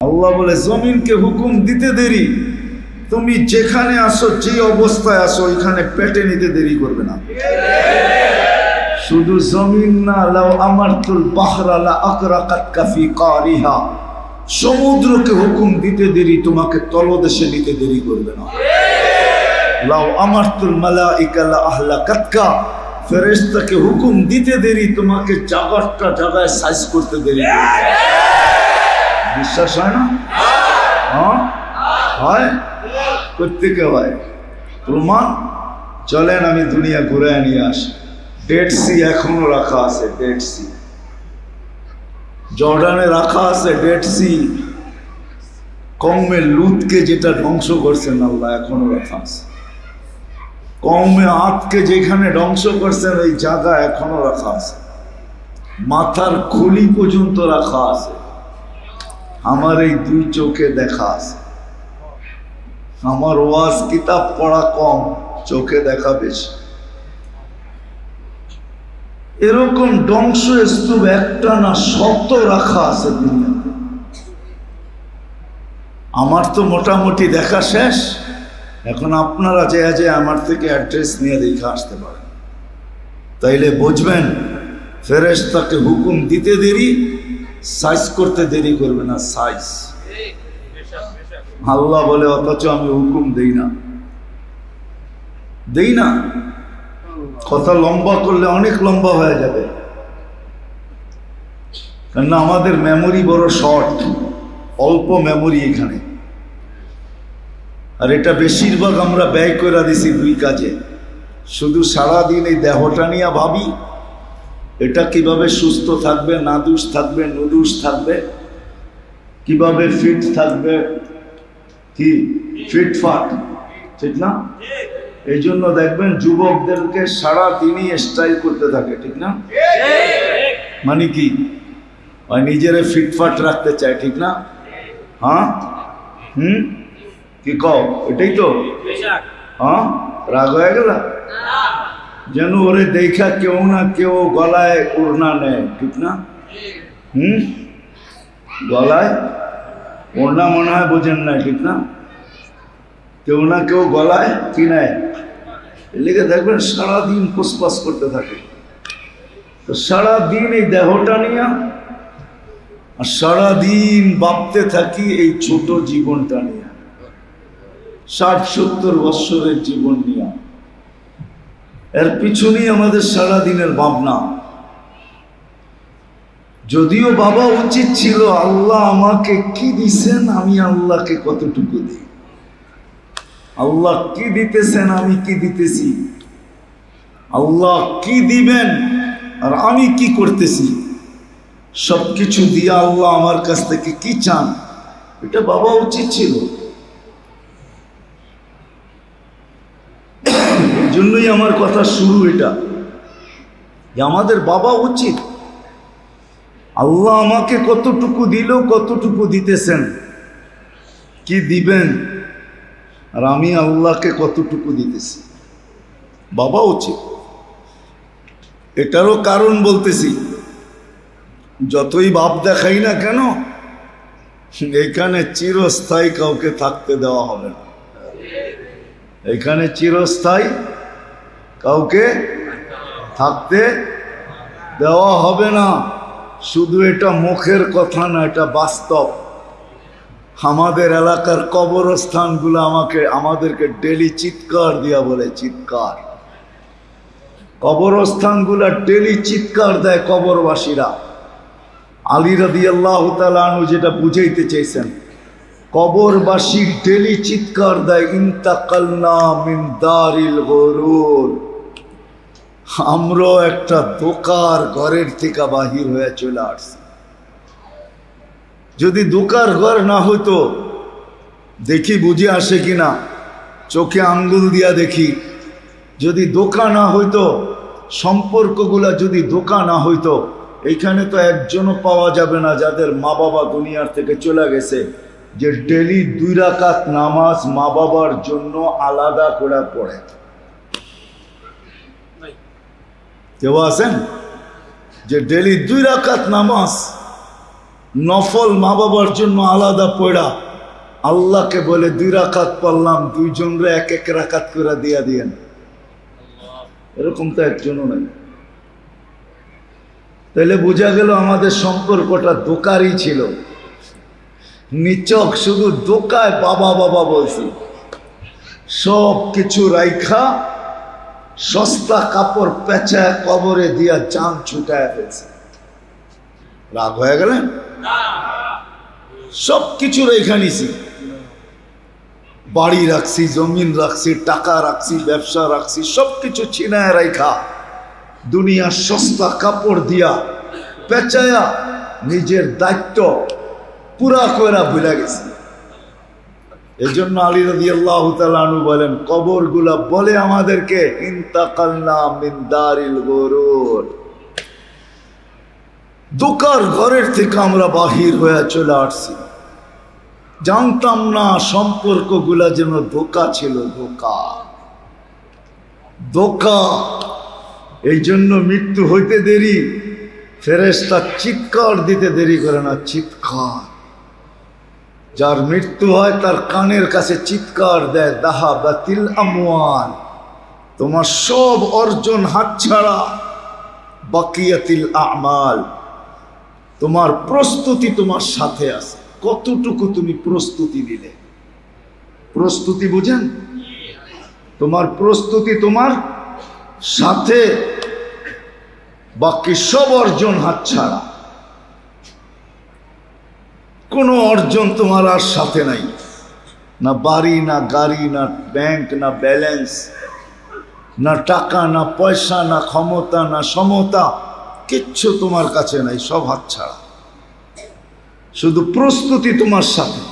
আল্লাহ বলে জমিনকে হুকুম দিতে দেরি, তুমি যেখানে আসো যে অবস্থায় আসো ওইখানে পেটে নিতে দেরি করবে না। শুধু জমিন না, লাউ আমারতুল বাহরা লা আকরাকাতকা ফি কারিহা, সমুদ্রকে হুকুম দিতে দেরি, তোমাকে তলদেশে নিতে দেরি করবে না। লাউ আমারতুল মালাইকা লা আহলাকাতকা, ফেরেশতাকে হুকুম দিতে দেরি, তোমাকে জায়গাটা জায়গায় সাইজ করতে দেরি করবে। বিশ্বাস হয় না? হ্যাঁ হয়, প্রত্যেকে হয়। প্রমাণ চলেন আমি দুনিয়া ঘুরে নিয়ে আসি। ডেড সি এখনো রাখা আছে, ডেড সি জর্ডানে রাখা আছে, ডেড সি। কওমে লুতকে যেটা ধ্বংস করছেন আল্লাহ এখনো রাখা আছে। কওমে আদকে যেখানে ধ্বংস করছেন ওই জায়গা এখনো রাখা আছে, মাথার খুলি পর্যন্ত রাখা আছে। আমার এই দুই চোখে দেখা আছে। আমার ওয়াজ কিতাব পড়া কম, চোখে দেখা বেশি। এরকম ধ্বংসস্তূপ একটা না শত রাখা আছে দুনিয়াতে। আমার তো মোটামুটি দেখা শেষ। এখন আপনারা যে আমার থেকে অ্যাড্রেস নিয়ে দেখে আসতে পারেন, তাইলে বুঝবেন ফেরেশতাকে হুকুম দিতে দেরি, সাইজ করতে দেরি করবে না। সাইজ আল্লাহ বলে, অথচ আমি হুকুম দেই না। কথা লম্বা করলে অনেক লম্বা হয়ে যাবে, কেননা আমাদের মেমোরি বড় শর্ট, অল্প মেমোরি এখানে। আর এটা বেশিরভাগ আমরা ব্যয় করে দিছি দুই কাজে। শুধু সারাদিন এই দেহটা নিয়ে ভাবি, এটা কিভাবে সুস্থ থাকবে, নাদুস থাকবে, নুদুস থাকবে, কিভাবে ফিট থাকবে, কি ফিটফাট, ঠিক না? এই জন্য দেখবেন যুবকদেরকে সারাদিনই স্টাইল করতে থাকে, ঠিক না? মানে কি নিজেরে ফিটফাট রাখতে চায়, ঠিক না? হ্যাঁ কি কও, এটাই তো। হ্যাঁ রাগ হয়ে গেল যেন ওরে দেখা কেউ না কেউ গলায় ওড়না নেয়, ঠিক না? গলায় ওড়না মনে হয় বোঝেন না, ঠিক না? কেউ না কেউ গলায় কি নেয়, এর লিগে দেখবেন সারাদিন ফুসফাস করতে থাকে। তো সারাদিন এই দেহটা নিয়ে, আর সারাদিন ভাবতে থাকি এই ছোট জীবনটা নিয়ে, 60-70 বৎসরের জীবন নিয়ে। এর পিছনেই আমাদের সারাদিনের ভাবনা। যদিও বাবা উচিত ছিল আল্লাহ আমাকে কি দিছেন, আমি আল্লাহকে কতটুকু দিই, আল্লাহ কি দিতেছেন, আমি কি দিতেছি, আল্লাহ কি দিবেন আর আমি কি করতেছি, সবকিছু দিয়ে আল্লাহ আমার কাছ থেকে কি চান, এটা বাবা উচিত ছিল। এই জন্যই আমার কথা শুরু এটা, যে আমাদের বাবা উচিত আল্লাহ আমাকে কতটুকু দিল, কতটুকু দিতেছেন, কি দিবেন, আর আমি আল্লাহকে কতটুকু দিতেছি, বাবা উচিত। এটারও কারণ বলতেছি, যতই ভাব দেখাই না কেন এখানে চিরস্থায়ী কাউকে থাকতে দেওয়া হবে না। এখানে চিরস্থায়ী কাউকে থাকতে দেওয়া হবে না। শুধু এটা মুখের কথা না, এটা বাস্তব। আমাদের এলাকার কবরস্থানগুলো আমাদেরকে ডেলি চিৎকার দিয়া বলে, চিৎকার। কবরস্থানগুলো ডেলি চিৎকার দেয় কবরবাসীরা। আলী রাদিয়াল্লাহু তাআলা আনহু যেটা বুঝাইতে চাইছেন, কবরবাসী ডেলি চিৎকার দেয়, ইন্তাকালনা মিন দারিল গুরুর, আমরাও একটা দোকার ঘরের থেকে বাহির হয়ে চলে আসছি। যদি দোকার ঘর না হতো, দেখি বুঝে আসে কিনা, চোখে আঙ্গুল দিয়া দেখি। যদি দোকা না হইতো, সম্পর্কগুলা যদি দোকা না হইতো, এইখানে তো একজনও পাওয়া যাবে না যাদের মা বাবা দুনিয়ার থেকে চলে গেছে, যে ডেলি 2 রাকাত নামাজ মা বাবার জন্য আলাদা করে পড়ে। কেউ আছেন যে ডেলি 2 রাকাত নামাজ নফল মা বাবার জন্য আলাদা পড়া আল্লাহকে বলে 2 রাকাত পড়লাম, 2 জনরে 1 রাকাত করে দিয়া দিয়েন। এরকম তো একজনও নাই। তাহলে বোঝা গেল আমাদের সম্পর্কটা দোকারই ছিল, নিচক শুধু দোকায় বাবা বাবা বলছি। সব কিছু রাইখা সস্তা কাপড় পেঁচায় কবরে দিয়া জান ছুটায় ফেলছে। রাগ হয়ে গেলেন? সব কিছু রেখা নিছি, বাড়ি রাখছি, জমিন রাখছি, টাকা রাখছি, ব্যবসা রাখছি, সবকিছু ছিনায় রাইখা দুনিয়ার সস্তা কাপড় দিয়া পেঁচায়া নিজের দায়িত্ব পুরা কইরা ভুলে গেছি। এজন্য আলী রাদিয়াল্লাহু তাআলা আনহু বলেন, কবরগুলা বলে আমাদেরকে ইন্তাকালনা মিন দারিল গুরুর, দোকার ঘরের থেকে আমরা বাহির হয়ে চলে আসছি। জানতাম না সম্পর্কগুলা যেন ধোঁকা ছিল, ধোঁকা ধোঁকা। এই জন্য মৃত্যু হইতে দেরি, ফেরেশতা চিৎকার দিতে দেরি করে না, চিৎকার। যার মৃত্যু হয় তার কানের কাছে চিৎকার দেয়, দাহাবাতিল আমওয়াল, তোমার সব অর্জন হাতছাড়া, বাকিয়াতিল আমাল, তোমার প্রস্তুতি তোমার সাথে আছে। কতটুকু তুমি প্রস্তুতি নিলে? প্রস্তুতি বুঝেন? তোমার প্রস্তুতি তোমার সাথে, বাকি সব অর্জন হাতছাড়া। কোনো অর্জন তোমার আর সাথে নাই, না বাড়ি, না গাড়ি, না ব্যাংক, না ব্যালেন্স, না টাকা, না পয়সা, না ক্ষমতা, না সমতা, কিচ্ছু তোমার কাছে নাই, সব হাতছাড়া। শুধু প্রস্তুতি তোমার সাথে।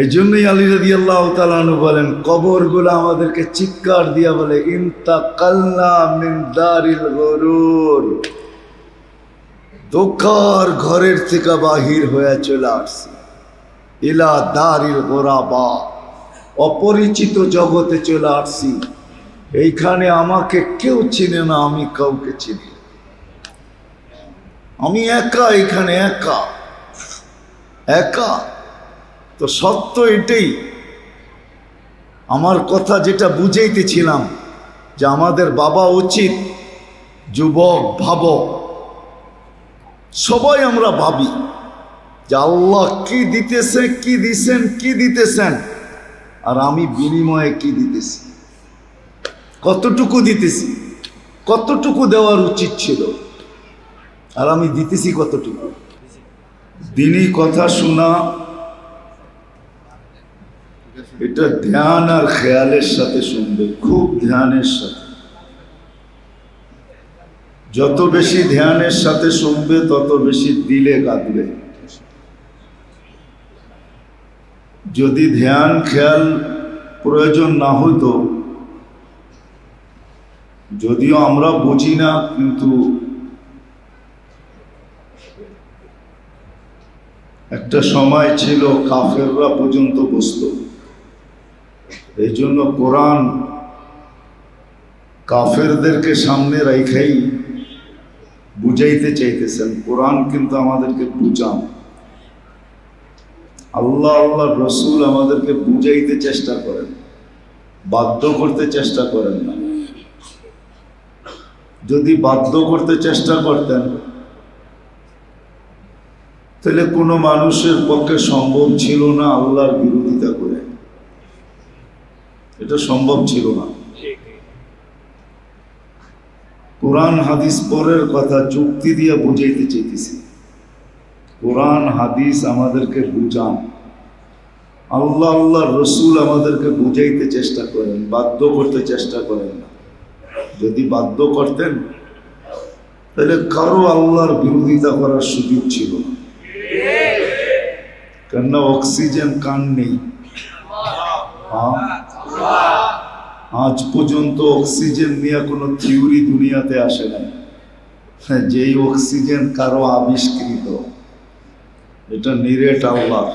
এই জন্যই আলী রাদিয়াল্লাহু তাআলা আনহু বলেন, কবরগুলো আমাদেরকে চিৎকার দিয়া বলে ইন্তাকালনা মিন দারিল গুরুর, দোকার ঘরের থেকে বাহির হয়ে চলে আসছি, ইলা দারিল গুরাবা, অপরিচিত জগতে চলে আসছি। এইখানে আমাকে কেউ চিনে না, আমি কাউকে চিনি, আমি একা, এখানে একা একা। তো সত্য এটাই। আমার কথা যেটা বুঝাইতেছিলাম, যে আমাদের বাবা উচিত, যুবক ভাবো, সবাই আমরা ভাবি যে আল্লাহ কি দিতেছে, কি দিছেন, কি দিতেছেন, আর আমি বিনিময়ে কি দিতেছি, কতটুকু দিতেছি, কতটুকু দেওয়ার উচিত ছিল, আর আমি দিতেছি কতটুকু। দিনই কথা শোনা, এটা ধ্যান আর খেয়ালের সাথে শুনবে, খুব ধ্যানের সাথে। যত বেশি ধ্যানের সাথে শুনবে তত বেশি দিলে কাঁদবে। যদি ধ্যান খেয়াল প্রয়োজন না হতো, যদিও আমরা বুঝি না, কিন্তু একটা সময় ছিল কাফেররা পর্যন্ত বুঝতো। এই জন্য কোরআন কাফেরদেরকে সামনে রেখেই বুঝাইতে চাইতেছেন। কোরআন কিন্তু আমাদেরকে বুঝান, আল্লাহ আল্লাহ রসুল আমাদেরকে বুঝাইতে চেষ্টা করেন, বাধ্য করতে চেষ্টা করেন না। যদি বাধ্য করতে চেষ্টা করতেন তাহলে কোনো মানুষের পক্ষে সম্ভব ছিল না আল্লাহর বিরোধিতা করে, এটা সম্ভব ছিল না। কোরআন হাদিস পরের কথা, যুক্তি দিয়ে বুঝাইতে চাইতেছি। কোরআন হাদিস আমাদেরকে বুঝান, আল্লাহ আল্লাহর রসুল আমাদেরকে বুঝাইতে চেষ্টা করেন, বাধ্য করতে চেষ্টা করেন না। যদি বাধ্য করতেন তাহলে কারো আল্লাহর বিরোধিতা করার সুযোগ ছিল না, কেননা অক্সিজেন কান নেই। আজ পর্যন্ত অক্সিজেন নিয়ে কোনো থিওরি দুনিয়াতে আসে না, যেই অক্সিজেন কারো আবিষ্কৃত, এটা নিরেট আল্লাহর।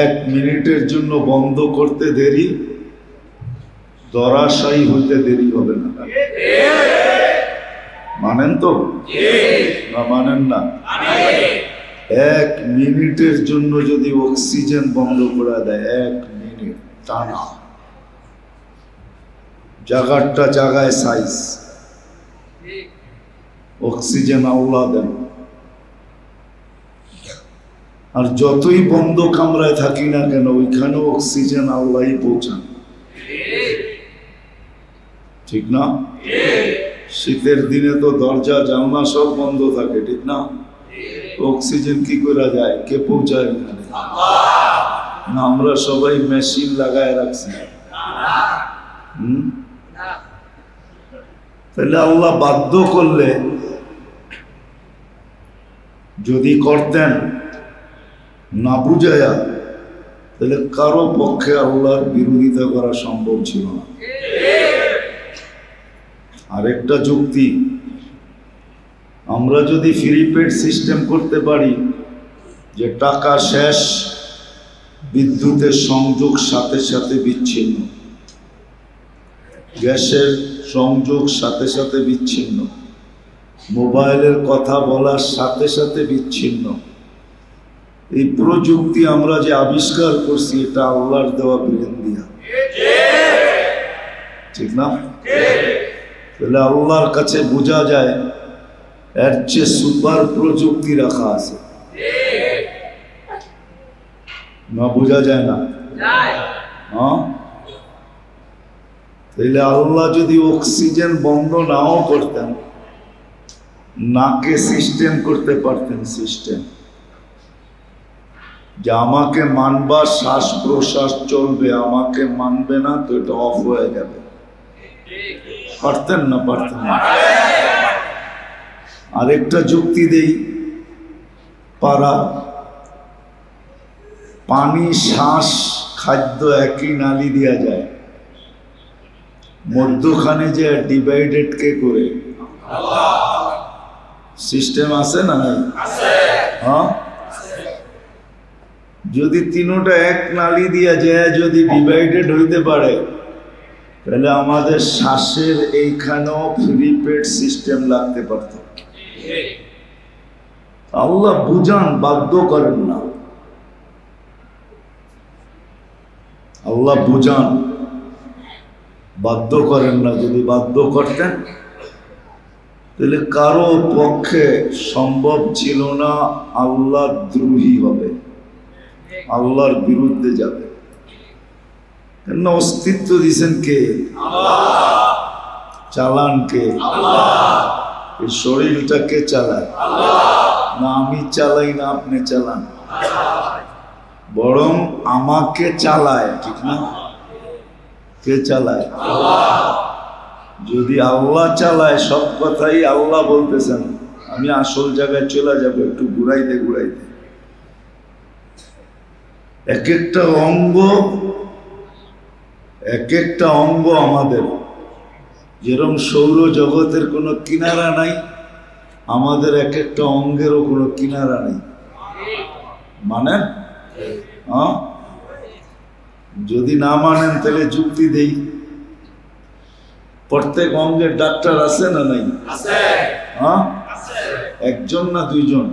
1 মিনিটের জন্য বন্ধ করতে দেরি, ধরাশায়ী হইতে দেরি হবে না। মানেন তো না মানেন না? 1 মিনিটের জন্য যদি অক্সিজেন বন্ধ করে দেয়, 1 মিনিট টানা, জায়গাটা জায়গায় সাইজ, অক্সিজেন আল্লাহ দেন। আর যতই বন্ধ কামরায় থাকি না কেন, ওইখানে অক্সিজেন আল্লাহই পৌঁছান, ঠিক না? শীতের দিনে তো দরজা জানলা সব বন্ধ থাকে, ঠিক না? অক্সিজেন কি করা যায়? কে পৌঁছায় এখানে? না আমরা সবাই মেশিন লাগায় রাখছি? তাহলে আল্লাহ বাধ্য করলে, যদি করতেন না বুঝায়া, তাহলে কারো পক্ষে আল্লাহর বিরোধিতা করা সম্ভব ছিল না। আরেকটা যুক্তি, আমরা যদি ফ্রি পেড সিস্টেম করতে পারি, যে টাকা শেষ, বিদ্যুতের সংযোগ সাথে সাথে বিচ্ছিন্ন, গ্যাসের সংযোগ সাথে সাথে বিচ্ছিন্ন, মোবাইলের কথা বলার সাথে সাথে বিচ্ছিন্ন, এই প্রযুক্তি আমরা যে আবিষ্কার করছি, এটা আল্লাহর দেওয়া ব্রেন দিয়া, ঠিক না? তাহলে আল্লাহর কাছে বোঝা যায় এর চেয়ে সুপার প্রযুক্তি রাখা আছে, না বোঝা যায় না? হ্যাঁ, তাহলে আল্লাহ যদি অক্সিজেন বন্ধ নাও করতেন, নাকে সিস্টেম করতে পারতেন, সিস্টেম যে আমাকে মানবা, শ্বাস প্রশ্বাস চলবে, আমাকে মানবে না তো এটা অফ হয়ে যাবে, পারতেন না? পারতেন না? আরেকটা যুক্তি দেই, পারা, পানি, শ্বাস, খাদ্য একই নালি দেওয়া যায়, মধ্যখানে যে ডিভাইডেড কে করে? সিস্টেম আছে না? হ্যাঁ, যদি তিনোটা এক নালি দিয়া যায়, যদি ডিভাইডেড হইতে পারে, তাহলে আমাদের শ্বাসের এইখানেও ফ্রি পেড সিস্টেম লাগতে পারত। আল্লাহ বুঝান, বাধ্য করেন না। আল্লাহ বুঝান, বাধ্য করেন না। যদি বাধ্য করতেন, তাহলে কারো পক্ষে সম্ভব ছিল না আল্লাহ দ্রোহী হবে, আল্লাহর বিরুদ্ধে যাবে। কেন? অস্তিত্ব দিয়েছেন কে? চালান কে? এই শরীরটা কে চালায়? না আমি চালাই, না আপনি চালান, বরং আমাকে চালায়, ঠিক না? কে চালায়? যদি আল্লাহ চালায়, সব কথাই আল্লাহ বলতেছেন, আমি আসল জায়গায় চলে যাব, একটু ঘুরাইতে ঘুরাইতে। এক একটা অঙ্গ আমাদের, যেরকম সৌর জগতের কোনো কিনারা নাই, আমাদের এক একটা অঙ্গেরও কোনো কিনারা নেই। মানেন? হ্যাঁ, যদি না মানেন তাহলে যুক্তি দেই। প্রত্যেক অঙ্গের ডাক্তার আছে না নাই? হ্যাঁ, একজন না দুইজন?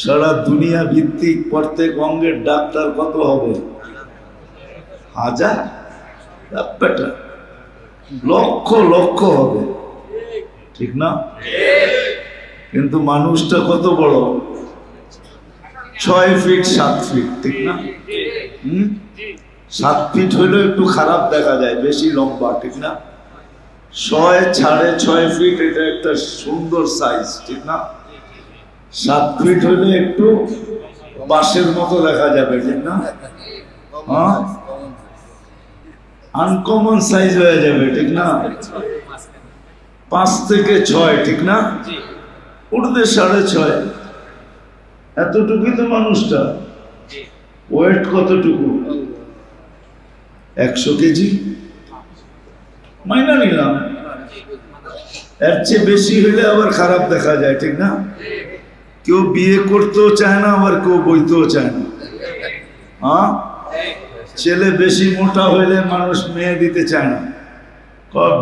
সারা দুনিয়া ভিত্তিক প্রত্যেক অঙ্গের ডাক্তার কত হবে? 1000, লক্ষ লক্ষ হবে, ঠিক না? কিন্তু মানুষটা কত বড়? 6 ফিট 7 ফিট, ঠিক না? 7 ফিট হইলেও একটু খারাপ দেখা যায়, বেশি লম্বা, ঠিক না? 6.5 ফিট, এটা একটা সুন্দর সাইজ, ঠিক না? 7 ফিট হইলে একটু বাঁশের মতো দেখা যাবে, ঠিক না? হ্যাঁ, আনকমন সাইজ হয়ে যাবে, ঠিক না? 5 থেকে 6, ঠিক না? উঠতে 6.5, এতটুকুই তো মানুষটা। ওয়েট কতটুকু? 100 কেজি মাইনা নিলাম, এর চেয়ে বেশি হইলে আবার খারাপ দেখা যায়, ঠিক না? কেউ বিয়ে করতেও চায় না, আবার কেউ বইতেও চায় না। হ্যাঁ, ছেলে বেশি মোটা হইলে মানুষ মেয়ে দিতে চায় না,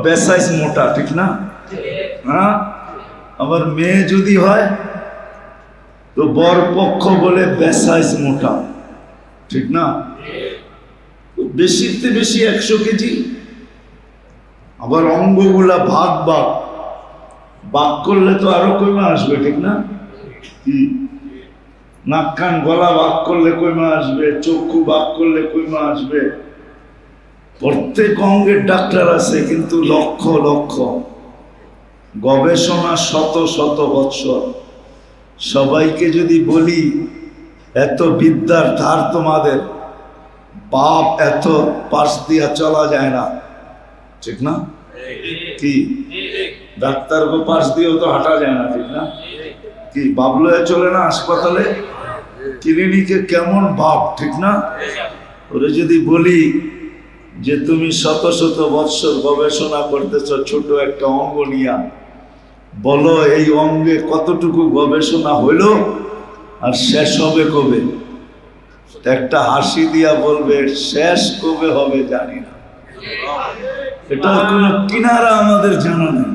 বেসাইজ মোটা, ঠিক না? হ্যাঁ, আবার মেয়ে যদি হয় তো বরপক্ষ বলে বেসাইজ মোটা, ঠিক না? বেশিতে বেশি 100 কেজি। আবার অঙ্গগুলা ভাগ ভাগ করলে তো আরো কমে আসবে, ঠিক না? কি নাক কান গলা ভাগ করলে কমে আসবে, চক্ষু ভাগ করলে কমে আসবে। প্রত্যেক অঙ্গের ডাক্তার আছে, কিন্তু লক্ষ লক্ষ গবেষণা, শত শত বৎসর। সবাইকে যদি বলি এত বিদ্যার ধার তোমাদের, বাপ এত পাশ দিয়া চলা যায় না, ঠিক না? কি ডাক্তার গো পাশ দিয়েও তো হাঁটা যায় না, ঠিক না? কি বাবলয়ে চলে না হাসপাতালে, ক্লিনিকে কেমন বাপ, ঠিক না? ওরে যদি বলি যে তুমি শত শত বৎসর গবেষণা করতেছ ছোট একটা অঙ্গ নিয়া, বলো এই অঙ্গে কতটুকু গবেষণা হইল আর শেষ হবে কবে? একটা হাসি দিয়া বলবে শেষ কবে হবে জানি না। এটার কোনো কিনারা আমাদের জানা নেই।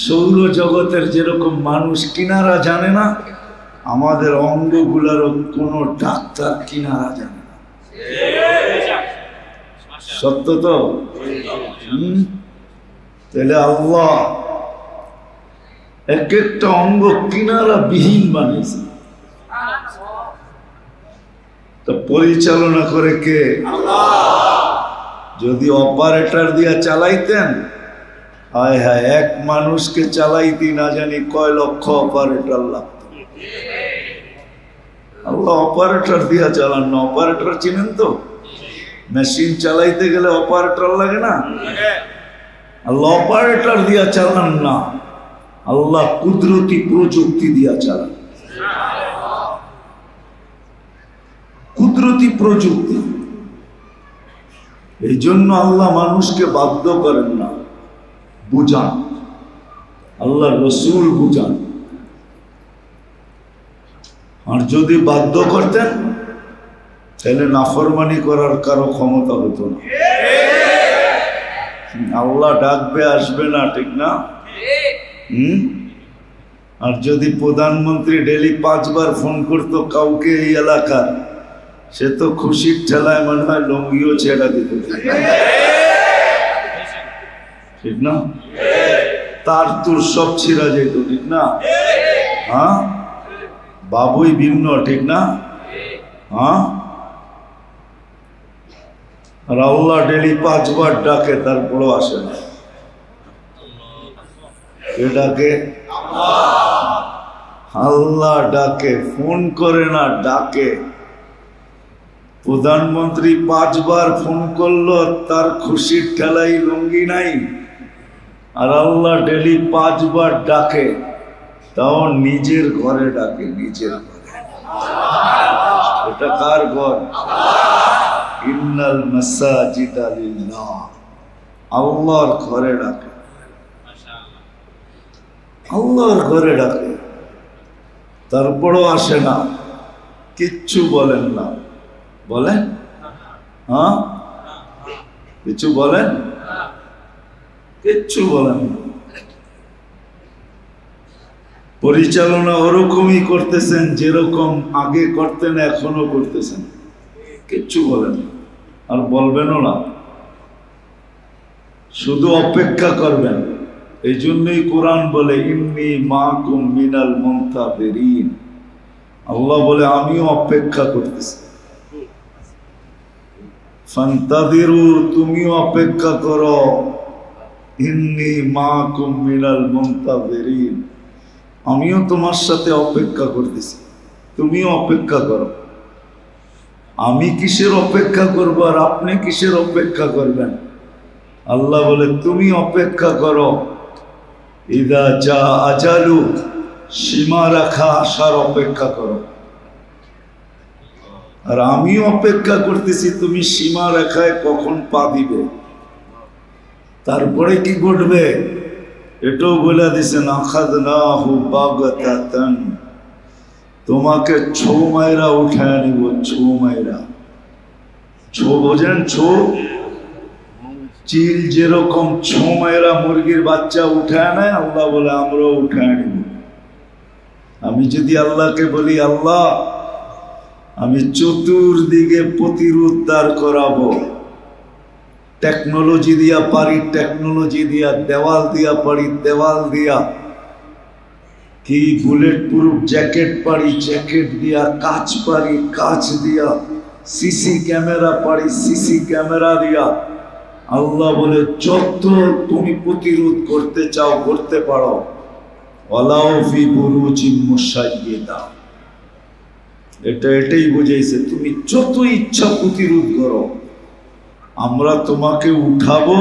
সৌর জগতের যেরকম মানুষ কিনারা জানে না, আমাদের অঙ্গগুলারও কোনো ডাক্তার কিনারা জানে না। সত্য তো? তাহলে আল্লাহ এক একটা অঙ্গ কিনারা বিহীন বানিয়েছে, তো পরিচালনা করে কে? যদি অপারেটর দিয়া চালাইতেন, হায় হায়, এক মানুষকে চালাইতে না জানি কয় লক্ষ অপারেটর লাগতো। আল্লাহ অপারেটর দিয়া চালান না। অপারেটর চিনেন তো? মেশিন চালাইতে গেলে অপারেটর লাগে না? আল্লাহ অপারেটর দিয়া চালান না, আল্লাহ কুদরতি প্রযুক্তি দিয়া চালান। কুদরতি প্রযুক্তি। এই জন্য আল্লাহ মানুষকে বাধ্য করেন না, বুঝান। আল্লাহ রসুল বুঝান। আর যদি বাধ্য করতেন তাহলে নাফরমানি করার কারো ক্ষমতা হতো না। আল্লাহ ডাকবে, আসবে না, ঠিক না? আর যদি প্রধানমন্ত্রী ডেলি 5 বার ফোন করতো কাউকে এই এলাকার, সে তো খুশির ঠেলায় মনে হয় লঙ্গিও ছেড়া দিত, ঠিক না? তার তোর সব ছিঁড়া যেত, ঠিক না? হ্যাঁ, বাবুই ভিন্ন, ঠিক না? হ্যাঁ, আর আল্লাহ ডেলি 5 বার ডাকে, তারপরও আসে না। কে ডাকে? আল্লাহ ডাকে, ফোন করে না, ডাকে। প্রধানমন্ত্রী 5 বার ফোন করলো, তার খুশির ঠেলাই লুঙ্গি নাই। আর আল্লাহ ডেলি 5 বার ডাকে, তাও নিজের ঘরে ডাকে, নিজের ঘরে। এটা কার ঘর? ইন্নাল মাসাজিদা লিল্লাহ, আল্লাহর ঘরে ডাকে, আল্লাহর ঘরে ডাকে। তারপরও আসে না, কিচ্ছু বলেন না। বলেন? হ্যাঁ, কিছু বলেন? কিচ্ছু বলেন না। পরিচালনা ওরকমই করতেছেন যেরকম আগে করতেন, এখনো করতেছেন, কিচ্ছু বলেন না, আর বলবেনও না। শুধু অপেক্ষা করবেন। এই জন্যই কোরআন বলে ইন্নী মাকুম মিনাল মুনতাযিরিন। আল্লাহ বলে আমিও অপেক্ষা করতেছি। ফান্তাযিরু, তুমিও অপেক্ষা করো। ইন্নী মাকুম মিনাল মুনতাযিরিন, আমিও তোমার সাথে অপেক্ষা করতেছি, তুমিও অপেক্ষা করো। আমি কিসের অপেক্ষা করব আর আপনি কিসের অপেক্ষা করবেন? আল্লাহ বলে তুমি অপেক্ষা করো। ইদা জা আজালু, সীমা রাখা আসার অপেক্ষা করো। আর আমিও অপেক্ষা করতেছি তুমি সীমা রেখায় কখন পা দিবে। তারপরে কি ঘটবে এটাও বলে দিছেন, আখাযনাহু বাগতাতান, তোমাকে ছো মাইরা উঠায় নিব, ছো মাইরা। ছো বোঝেন? ছো চিল যেরকম ছোমেরা মুরগির বাচ্চা উঠায় নেয়, আল্লাহ বলে আমরাও উঠায় নিব। আমি যদি আল্লাহকে বলি আল্লাহ আমি চতুর্দিকে প্রতিরোধ করাবো, টেকনোলজি দিয়া পারি, টেকনোলজি দিয়া, দেওয়াল দিয়া পারি, দেওয়াল দিয়া, কি বুলেট প্রুফ জ্যাকেট পারি, জ্যাকেট দিয়া, কাঁচ পারি, কাঁচ দিয়া, সিসি ক্যামেরা পারি, সিসি ক্যামেরা দিয়া, আল্লাহ বলে যত তুমি প্রতিরোধ করতে চাও করতে পারো। ওয়ালাউ ফি বুরুজিম মুশাইয়্যিদা, এটাই বুঝাইছে, তুমি যত ইচ্ছা প্রতিরোধ করো, আমরা তোমাকে উঠাবো,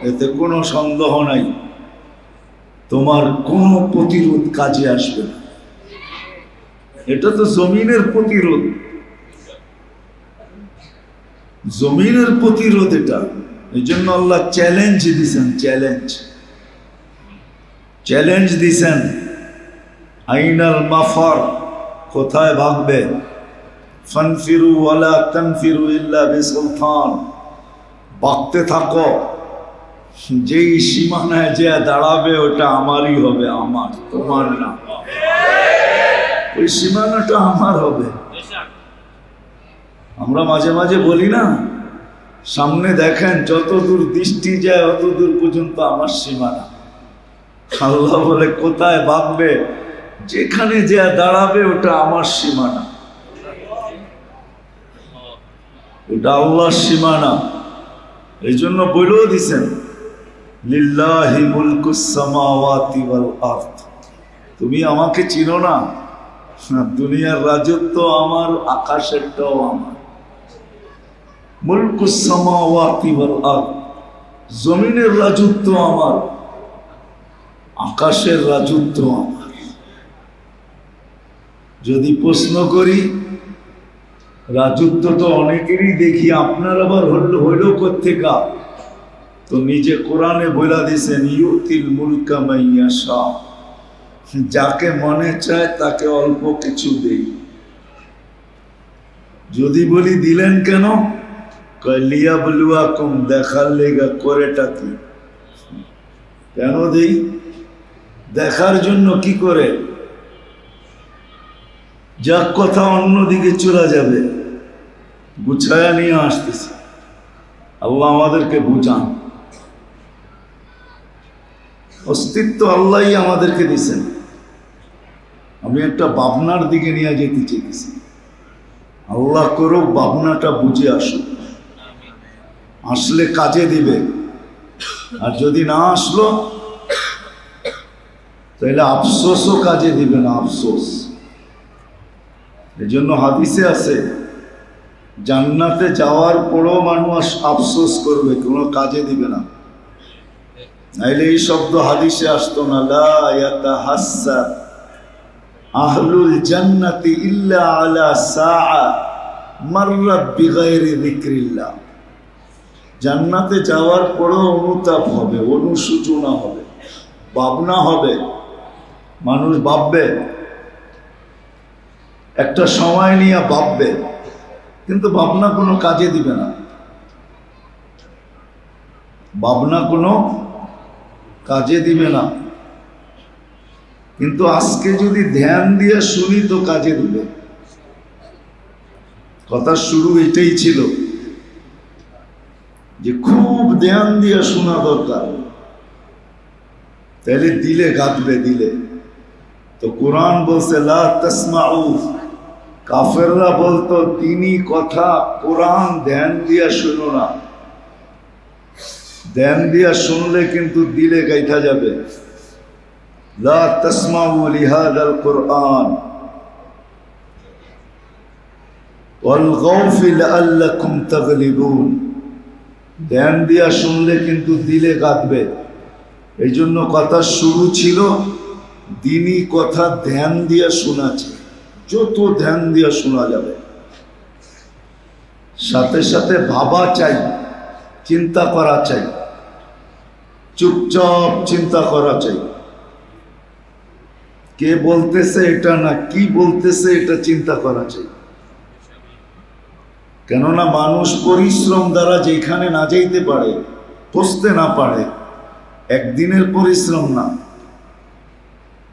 এতে কোনো সন্দেহ নাই, তোমার কোনো প্রতিরোধ কাজে আসবে না। এটা তো জমিনের প্রতিরোধ, জমিনের প্রতিরোধ এটা। এই জন্য আল্লাহ চ্যালেঞ্জ দিছেন, চ্যালেঞ্জ দিছেন, আইনাল মাফার, কোথায় ভাগবে, ফানফিরু ওয়ালা তানফিরু ইল্লা বিসুলতান, ভাগতে থাকো, যেই সীমানায় যে দাঁড়াবে ওটা আমারই হবে, আমার, তোমার না, ওই সীমানাটা আমার হবে। আমরা মাঝে মাঝে বলি না, সামনে দেখেন যত দূর দৃষ্টি যায় অত দূর পর্যন্ত আমার সীমানা। আল্লাহ বলে কোথায় ভাগবে, যেখানে যে দাঁড়াবে ওটা আমার সীমানা, ওটা আল্লাহর সীমানা। এই জন্য বলেও দিছেন লিল্লাহি মুলকুস সামাওয়াতি ওয়াল আরদ, তুমি আমাকে চিনো না, দুনিয়ার রাজত্ব আমার, আকাশেরটাও আমার। মুলকুস সামাওয়াতি ওয়াল আরদ, জমিনের রাজত্ব আমার, আকাশের রাজত্ব আমার। যদি প্রশ্ন করি, রাজত্ব তো অনেকেরই দেখি, আপনার আবার হইল কোত্থেকা? তো নিজে কোরআনে বলে দিয়েছেন ইউতিল মুলকা মান ইয়াশা, যাকে মনে চায় তাকে অল্প কিছু দেই। যদি বলি দিলেন কেন, লিয়াবলুয়াকুম, দেখার লেগা, করেটা কি, কেন দেই? দেখার জন্য। কি করে? যা কথা অন্যদিকে চলে যাবে, গুছায়া নিয়ে আসতেছি। আল্লাহ আমাদেরকে বুঝান, অস্তিত্ব আল্লাহই আমাদেরকে দিয়েছেন। আমি একটা ভাবনার দিকে নিয়ে যেতে চেয়েছি, আল্লাহ করুক ভাবনাটা বুঝে আসুক, আসলে কাজে দিবে, আর যদি না আসলো তাহলে আফসোসও কাজে দিবে না, আফসোস। এই জন্য হাদিসে আছে জান্নাতে যাওয়ার পরও মানুষ আফসোস করবে, কোনো কাজে দিবে না। নাইলে এই শব্দ হাদিসে আসতো না, লা ইয়াতাহাসসা আহলুল জান্নাতি ইল্লা আলা সাআ মাররাত বিগাইরি যিকরিল্লাহ। জান্নাতে যাওয়ার পরও অনুতাপ হবে, অনুশোচনা হবে, ভাবনা হবে, মানুষ ভাববে, একটা সময় নিয়ে ভাববে, কিন্তু ভাবনা কোনো কাজে দিবে না, ভাবনা কোনো কাজে দিবে না। কিন্তু আজকে যদি ধ্যান দিয়ে শুনি তো কাজে দিবে। কথা শুরু এটাই ছিল যে খুব ধ্যান দিয়ে শোনা দরকার, তাহলে দিলে গাঁথবে, দিলে। তো কোরআন বলছে লা তাসমাউ, কাফেররা বলতো দিনই কথা কোরআন ধ্যান দিয়া শুনো না, ধ্যান দিয়া শুনলে কিন্তু দিলে গাইথা যাবে। লা তাসমাউ লিহাদাল কুরআন ওয়ালগাউ ফি লাআল্লাকুম তাগলিবুন, ধ্যান দিয়া শুনলে কিন্তু দিলে গাঁথবে। এই জন্য কথা শুরু ছিল দিনই কথা ধ্যান দিয়া শোনাছে, যত ধ্যান দিয়া শোনা যাবে। সাথে সাথে ভাবা চাই, চিন্তা করা চাই, চুপচাপ চিন্তা করা চাই। কে বলতেছে এটা না, কি বলতেছে এটা চিন্তা করা চাই। কেননা মানুষ পরিশ্রম দ্বারা যেখানে না যাইতে পারে পচতে না পারে, একদিনের পরিশ্রম না,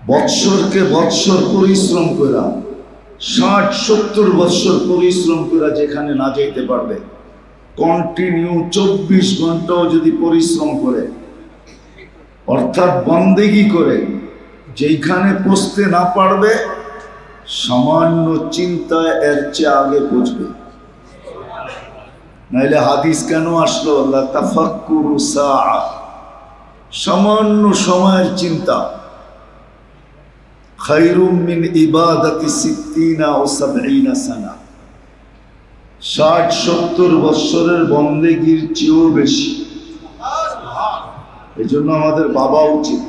বৎসরকে বৎসর পরিশ্রম করা, 60-70 বৎসর পরিশ্রম করা যেখানে না যাইতে পারবে, কন্টিনিউ 24 ঘন্টাও যদি পরিশ্রম করে, অর্থাৎ বন্দেগি করে, যেখানে পৌঁছতে না পারবে সামান্য চিন্তায় এর চেয়ে আগে পৌঁছবে। নাইলে হাদিস কেন আসলো? লা তাফাক্কুরু সাআ, সামান্য সময়ের চিন্তা খায়রুম মিন ইবাদাতি 60 ও 70 সানা, 60-70 বৎসরের বন্দেগির চেয়েও বেশি। এই জন্য আমাদের ভাবা উচিত,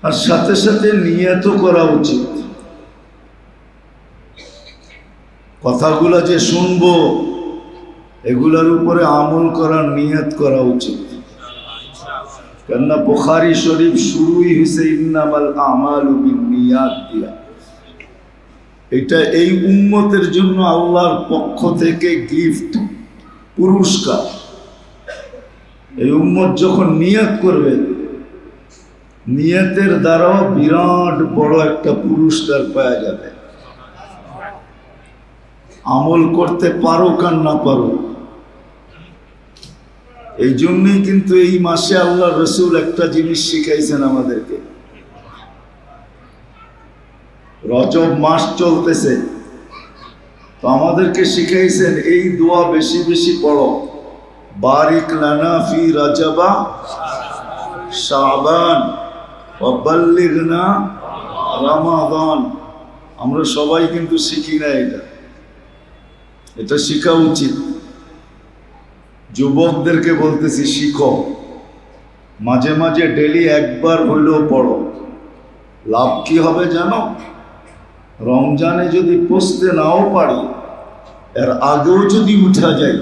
আর সাথে সাথে নিয়তও করা উচিত। কথাগুলো যে শুনবো এগুলোর উপরে আমল করার নিয়ত করা উচিত। কেননা বুখারী শরীফ শুরুই হয়েছে ইন্নামাল আমালু বিন্নিয়াত দিয়া। এটা এই উম্মতের জন্য আল্লাহর পক্ষ থেকে গিফট, পুরস্কার। এই উম্মত যখন নিয়ত করবে, নিয়তের দ্বারাও বিরাট বড় একটা পুরস্কার পাওয়া যাবে। আমল করতে পারো কার না পারো। এই জন্যই কিন্তু এই মাসে আল্লাহ রসুল একটা জিনিস শিখাইছেন আমাদেরকে। রজব মাস চলতেছে, তো আমাদেরকে শিখাইছেন এই দোয়া বেশি বেশি পড়ো, বারিক লানা ফি রাজাবা শাবান ওয়া বাল্লিগনা রমাদান। আমরা সবাই কিন্তু শিখি না এটা, এটা শেখা উচিত। যুবকদেরকে বলতেছি, শিখো, মাঝে মাঝে ডেলি একবার হইলেও পড়ো। লাভ কি হবে জানো? রমজানে যদি পৌঁছতে নাও পারি, এর আগেও যদি উঠা যায়,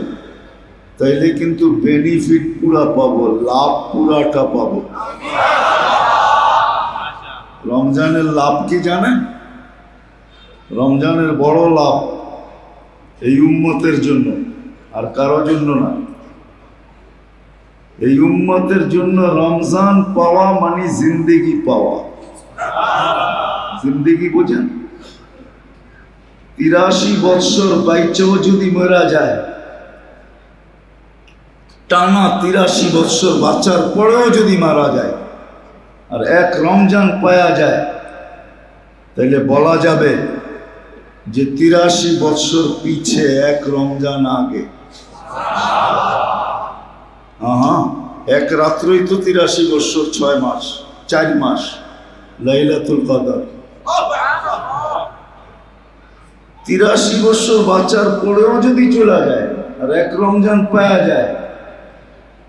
তাইলে কিন্তু বেনিফিট পুরা পাবো, লাভ পুরাটা পাবো। রমজানের লাভ কি জানেন? রমজানের বড় লাভ এই উম্মতের জন্য, আর কারো জন্য না। এই উম্মতের জন্য রমজান পাওয়া মানে জিন্দেগি পাওয়া। জিন্দেগি বোঝেন? 83 বৎসর বাইচেও যদি মরা যায়, টানা 83 বৎসর বাঁচার পরেও যদি মারা যায়, আর এক রমজান পাওয়া যায়, তাইলে বলা যাবে যে 83 বৎসর পিছে এক রমজান আগে। এক রাত্রই তো 83 বৎসর, 6 মাস, 4 মাস, লাইলাতুল কদর। 83 বৎসর বাঁচার পরেও যদি চলে যায় আর এক রমজান পাওয়া যায়,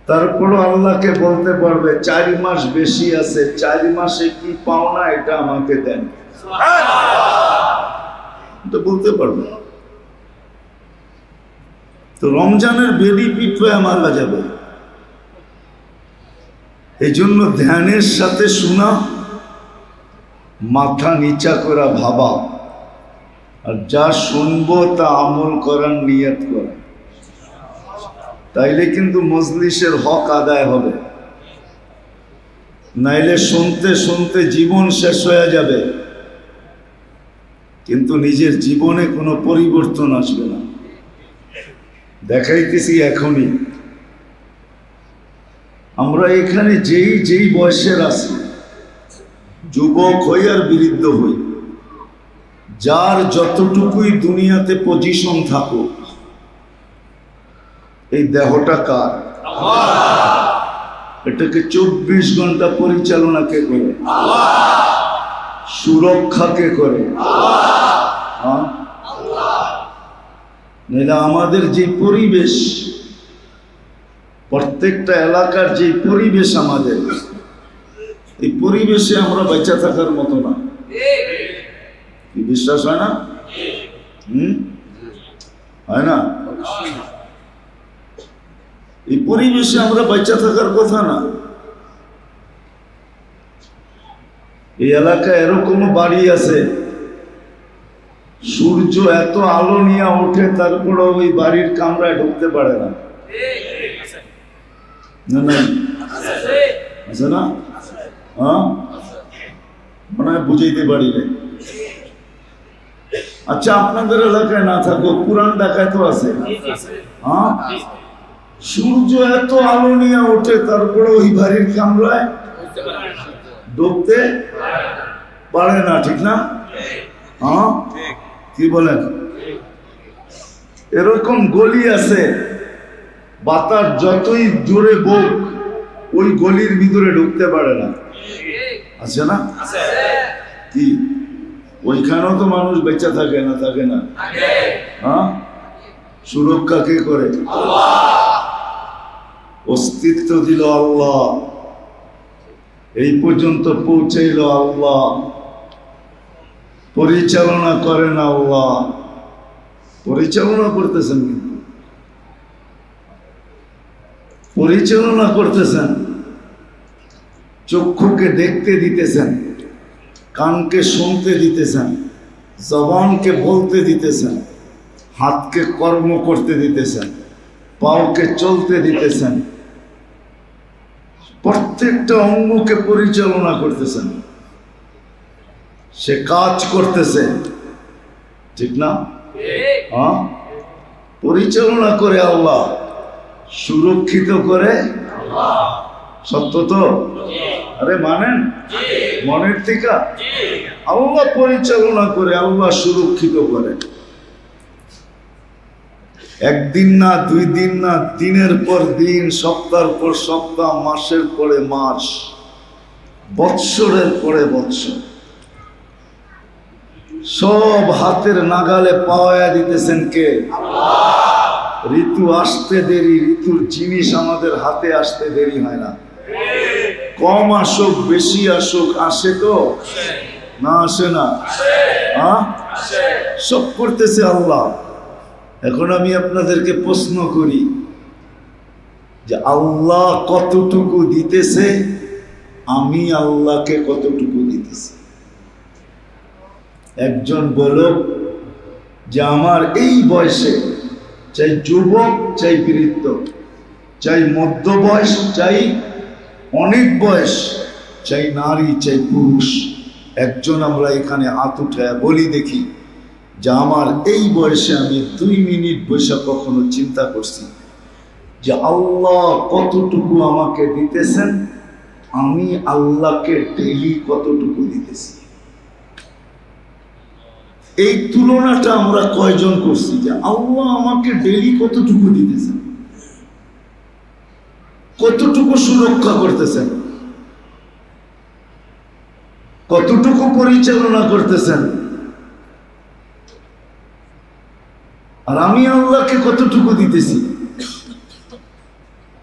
তারপরও আল্লাহকে বলতে পারবে 4 মাস বেশি আছে, 4 মাসে কি পাও না এটা আমাকে দেন, এটা বলতে পারবে। তো রমজানের বেনিফিট পেয়ে মারা যাবে। এই জন্য ধ্যানের সাথে শোনা, মাথা নিচা করা ভাবা, আর যা শুনবো তা আমল করার নিয়ত করা, তাইলে কিন্তু মজলিসের হক আদায় হবে। নাইলে শুনতে শুনতে জীবন শেষ হয়ে যাবে, কিন্তু নিজের জীবনে কোনো পরিবর্তন আসবে না। দেখাইতেছি এখনই, আমরা এখানে যেই বয়সের আছি, যুবক হই আর বৃদ্ধ হই, যার যতটুকুই দুনিয়াতে পজিশন থাকুক, এই দেহটা কার? এটাকে 24 ঘন্টা পরিচালনা কে করে? সুরক্ষা কে করে? আমাদের যে পরিবেশ, প্রত্যেকটা এলাকার যে পরিবেশ আমাদের, এই পরিবেশে আমরা বেঁচে থাকার মতো না। কি বিশ্বাস হয় না? হয় না? এই পরিবেশে আমরা বেঁচে থাকার কথা না। এই এলাকায় এরকম বাড়ি আছে সূর্য এত আলো নিয়ে ওঠে, তারপরে ওই বাড়ির কামরায় ঢুকতে পারে না। না নাই আছে না? হ্যাঁ, মনে হয় বুঝাইতে পারি না। আচ্ছা, আপনাদের এলাকায় না থাকো, পুরান ঢাকায় তো আছে। হ্যাঁ, সূর্য এত আলো নিয়ে ওঠে, তারপরে ওই বাড়ির কামরায় ঢুকতে পারে না, ঠিক না? হ্যাঁ, কি বলেন? এরকম গলি আছে, বাতাস যতই জোরে বক, ওই গলির ভিতরে ঢুকতে পারে না, আছে না? কি ওইখানেও তো মানুষ বেঁচে থাকে না, থাকে না? হ্যাঁ, সুরক্ষা কে করে? অস্তিত্ব দিল আল্লাহ, এই পর্যন্ত পৌঁছাইল আল্লাহ, পরিচালনা করেন আল্লাহ। পরিচালনা করতেছেন, কিন্তু পরিচালনা করতেছেন, চক্ষুকে দেখতে দিতেছেন, কানকে শুনতে দিতেছেন, জবানকে বলতে দিতেছেন, হাতকে কর্ম করতে দিতেছেন, পাওকে চলতে দিতেছেন, প্রত্যেকটা অঙ্গকে পরিচালনা করতেছেন। সে কাজ করতেছে, ঠিক না? হ্যাঁ, পরিচালনা করে আল্লাহ, সুরক্ষিত করে সত্য তো? আরে মানেন? মনের থেকে আল্লাহ পরিচালনা করে, আল্লাহ সুরক্ষিত করে। একদিন না, দুই দিন না, দিনের পর দিন, সপ্তাহের পর সপ্তাহ, মাসের পরে মাস, বৎসরের পরে বৎসর, সব হাতের নাগালে পাওয়া দিতেছেন কে? ঋতু আসতে দেরি, ঋতুর জিনিস আমাদের হাতে আসতে দেরি হয় না। কম আসুক বেশি আসুক, আসে তো না? আসে না? হ্যাঁ, সব করতেছে আল্লাহ। এখন আমি আপনাদেরকে প্রশ্ন করি যে আল্লাহ কতটুকু দিতেছে, আমি আল্লাহকে কতটুকু দিতেছি? একজন বলো যে আমার এই বয়সে, চাই যুবক, চাই বৃদ্ধ, চাই মধ্য বয়স, চাই অনেক বয়স, চাই নারী, চাই পুরুষ, একজন আমরা এখানে হাত উঠায় বলি দেখি যে আমার এই বয়সে আমি 2 মিনিট বসে কখনো চিন্তা করছি যে আল্লাহ কতটুকু আমাকে দিতেছেন, আমি আল্লাহকে ডেইলি কতটুকু দিতেছি? এই তুলনাটা আমরা কয়জন করছি যে আল্লাহ আমাকে ডেইলি কতটুকু দিতেছেন, কতটুকু সুরক্ষা করতেছেন, কতটুকু পরিচালনা করতেছেন, আর আমি আল্লাহকে কতটুকু দিতেছি?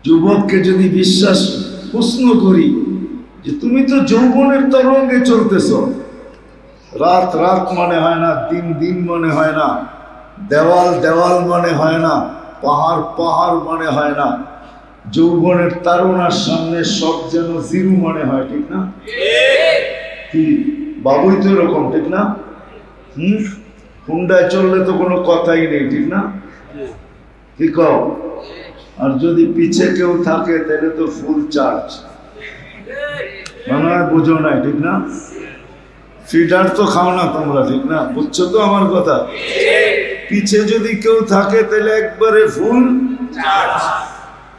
যুবককে যদি বিশ্বাস প্রশ্ন করি যে তুমি তো যৌবনের তরঙ্গে চলতেছ, রাত রাত মনে হয় না, দিন দিন মনে হয় না, দেওয়াল দেওয়াল মনে হয় না, পাহাড় পাহাড় মনে হয় না, যৌবনের তারুণার সামনে সব যেন জিরু মনে হয়, ঠিক না? কি বাবুই তো এরকম, ঠিক না? হুন্ডায় চললে তো কোনো কথাই নেই, ঠিক না? কি কও? আর যদি পিছে কেউ থাকে তাহলে তো ফুল চার্জ, মনে হয় বুঝো নাই, ঠিক না? ফিডার তো খাও না তোমরা, ঠিক না? বুঝছো তো আমার কথা? পিছে যদি কেউ থাকে তাহলে একবারে ফুল চার্জ,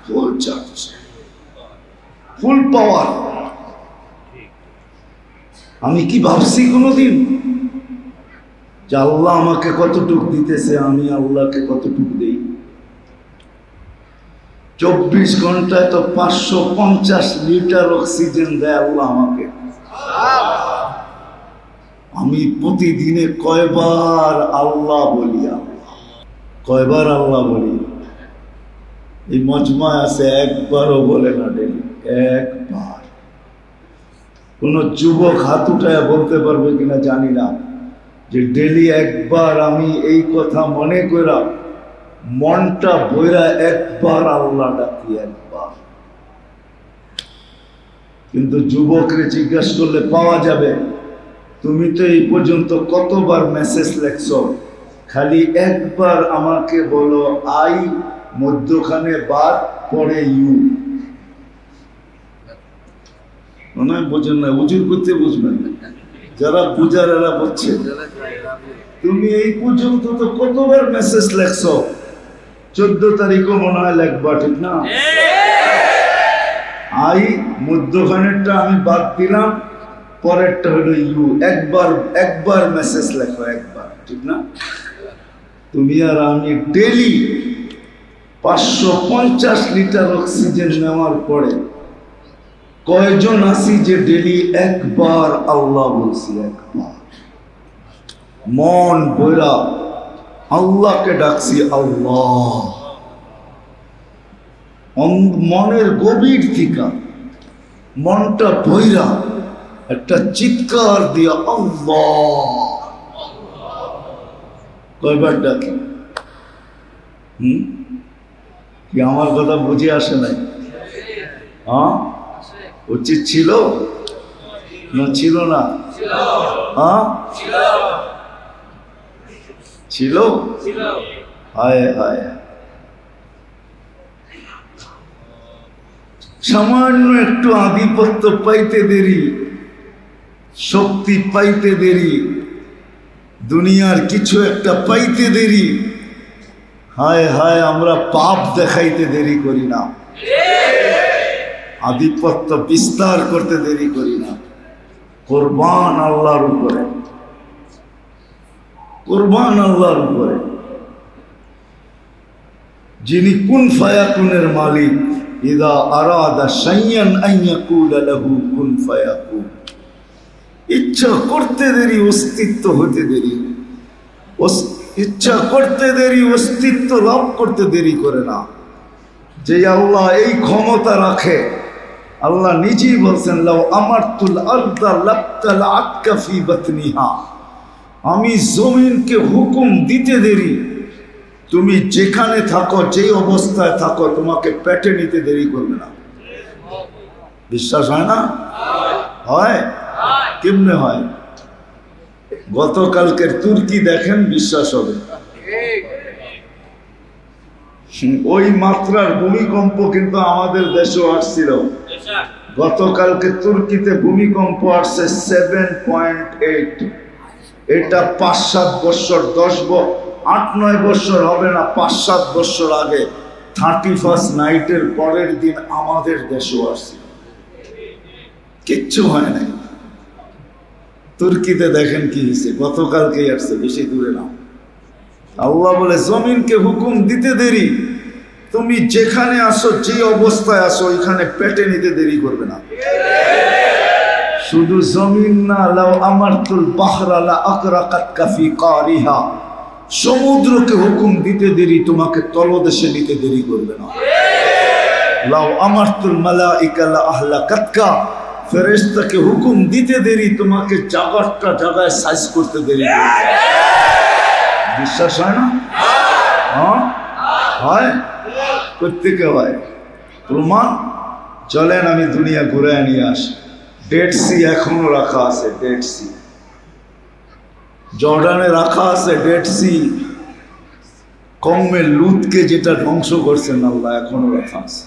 ফুল চার্জ, ফুল পাওয়ার। আমি কি ভাবছি কোনোদিন যে আল্লাহ আমাকে কতটুকু দিতেছে, আমি আল্লাহকে কতটুকু দেই? 24 ঘন্টায় তো 550 লিটার অক্সিজেন দেয় আল্লাহ আমাকে। আমি প্রতিদিনে কয়বার আল্লাহ বলি? কয়বার আল্লাহ বলি? এই মজমায় আছে, একবারও বলে না ডেলি, একবার। কোন যুবক হাত উঠায় বলতে পারবে কিনা জানি না যে ডেলি একবার আমি এই কথা মনে করা, মনটা বইরা একবার আল্লাহ ডাকি, একবার। কিন্তু যুবকরে জিজ্ঞাসা করলে পাওয়া যাবে তুমি তো এই পর্যন্ত কতবার মেসেজ লেখছো, খালি একবার আমাকে বলো আই মধ্যখানে বাদ পরে ইউ। মনে হয় বোঝেন না, উজুর করতে বুঝবেন না, যারা বুঝার এরা বুঝছে। তুমি এই পর্যন্ত তো কতবার মেসেজ লেখছো, 14 তারিখও মনে হয় লেখবা, ঠিক না? আই মধ্যখানেরটা আমি বাদ দিলাম, পরেরটা হলো ইউ। একবার মেসেজ লেখো, একবার, ঠিক না? তুমি আর আমি ডেলি 550 লিটার অক্সিজেন নেওয়ার পরে কয়জন আছি যে ডেলি একবার আল্লাহ বলছি? একবার মন বইরা আল্লাহকে ডাকছি, আল্লাহ। মনের গভীর থেকে মনটা বইরা একটা চিৎকার দিয়া আল্লাহ। কয়বার ডাকি? কি আমার কথা বুঝে আসে নাই? হ্যাঁ, উচিত ছিল না ছিল না? হ্যাঁ ছিল। হায় হায়, সামান্য একটু আধিপত্য পাইতে দেরি, শক্তি পাইতে দেরি, দুনিয়ার কিছু একটা পাইতে দেরি, হায় হায় আমরা পাপ দেখাইতে দেরি করি না, আধিপত্য বিস্তার করতে দেরি করি না। কুরবান আল্লাহর উপরে, কুরবান আল্লাহর উপরে, যিনি কুন ফায়াকুনের মালিক। ইদা আরাদা শাইয়ান আন ইয়াকুলা লাহু কুন ফায়াকুন। ইচ্ছা করতে দেরি, অস্তিত্ব হতে দেরি। ইচ্ছা করতে দেরি, অস্তিত্ব লাভ করতে দেরি করে না। যে আল্লাহ এই ক্ষমতা রাখে, আল্লাহ নিজেই বলছেন লাউ আমারতুল আরদা লাবতাল আতকা ফি বাতনিহা। আমি জমিনকে হুকুম দিতে দেরি, তুমি যেখানে থাকো, যেই অবস্থায় থাকো, তোমাকে পেটে নিতে দেরি করবে না। বিশ্বাস হয় না? হয়। কেমনে হয়? গতকালকের তুর্কি দেখেন, বিশ্বাস হবে। ওই মাত্রার ভূমিকম্প কিন্তু আমাদের দেশেও আসছিল। গতকালকে তুর্কিতে ভূমিকম্প আসছে 7.8। এটা 5-7 বছর, 8-9 বছর হবে না, 5-7 বছর আগে 31st নাইটের পরের দিন আমাদের দেশেও আসছিল। কিচ্ছু হয় নাই। তুর্কিতে দেখেন কি হয়েছে, গতকালকেই আসছে, বেশি দূরে না। আল্লাহ বলে জমিনকে হুকুম দিতে দেরি, তুমি যেখানে আসো, যে অবস্থায় আসো, ওইখানে পেটে নিতে দেরি করবে না। শুধু জমিন না, লাউ আমারতুল বাহরা লা আকরাকাতকা ফি কারিহা। সমুদ্রকে হুকুম দিতে দেরি, তোমাকে তলদেশে নিতে দেরি করবে না। লাউ আমারতুল মালাইকা লা আহলাকাতকা। ফেরেশতাকে হুকুম দিতে দেরি, তোমাকে জায়গাটা জায়গায় সাইজ করতে দেরি করবে। বিশ্বাস হয় না? হ্যাঁ হয়, প্রত্যেকে হয়। প্রমাণ চলেন আমি দুনিয়া ঘুরে নিয়ে আসি। ডেড সি এখনো রাখা আছে, ডেড সি জর্ডানে রাখা আছে। ডেড সি কওমে লুতকে যেটা ধ্বংস করছেন আল্লাহ, এখনো রাখা আছে।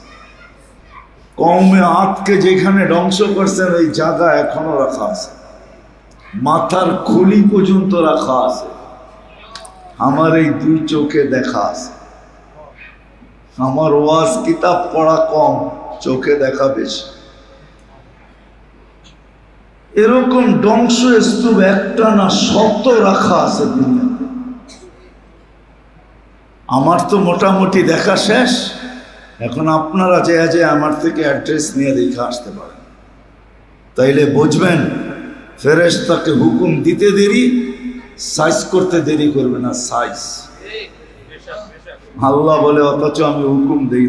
কওমে আদকে যেখানে ধ্বংস করছেন, ওই জায়গা এখনো রাখা আছে। মাথার খুলি পর্যন্ত রাখা আছে। আমার এই 2 চোখে দেখা আছে। আমার ওয়াজ কিতাব পড়া কম, চোখে দেখা বেশি। এরকম ধ্বংসস্তূপ একটা না 100 রাখা আছে দুনিয়াতে। আমার তো মোটামুটি দেখা শেষ। এখন আপনারা যে আমার থেকে অ্যাড্রেস নিয়ে দেখে আসতে পারেন, তাইলে বুঝবেন ফেরেশতাকে হুকুম দিতে দেরি, সাইজ করতে দেরি করবে না। সাইজ আল্লাহ বলে, অথচ আমি হুকুম দেই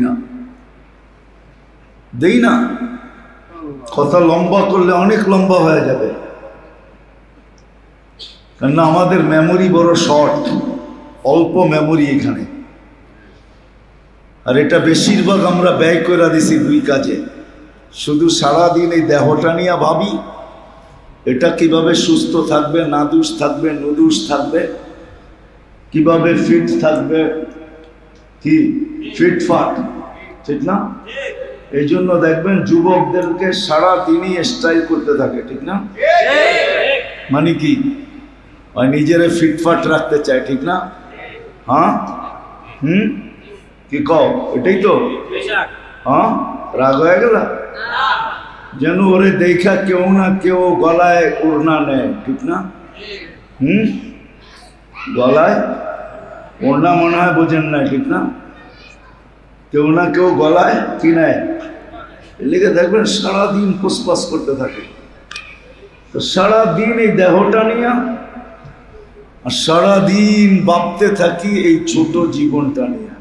না। কথা লম্বা করলে অনেক লম্বা হয়ে যাবে, কেননা আমাদের মেমোরি বড় শর্ট, অল্প মেমোরি এখানে। আর এটা বেশিরভাগ আমরা ব্যয় করে দিছি 2 কাজে। শুধু সারাদিন এই দেহটা নিয়ে ভাবি, এটা কিভাবে সুস্থ থাকবে, নাদুস থাকবে, নুদুস থাকবে, কিভাবে ফিট থাকবে, কি ফিটফাট, ঠিক না? এই জন্য দেখবেন যুবকদেরকে সারা দিনই স্টাইল করতে থাকে, ঠিক না? মানে কি নিজেরে ফিটফাট রাখতে চায়, ঠিক না? হ্যাঁ, কি কও, এটাই তো। হ্যাঁ, রাগ হয়ে গেল যেন ওরে দেখা কেউ না কেউ গলায় ওড়না নেয়, ঠিক না? গলায় ওড়না মনে হয় বোঝেন না, ঠিক না? কেউ না কেউ গলায় কি নেয়, এদিকে দেখবেন সারাদিন ফুসফাস করতে থাকে। তো সারাদিন এই দেহটা নিয়ে আর সারাদিন ভাবতে থাকি এই ছোট জীবনটা নিয়ে,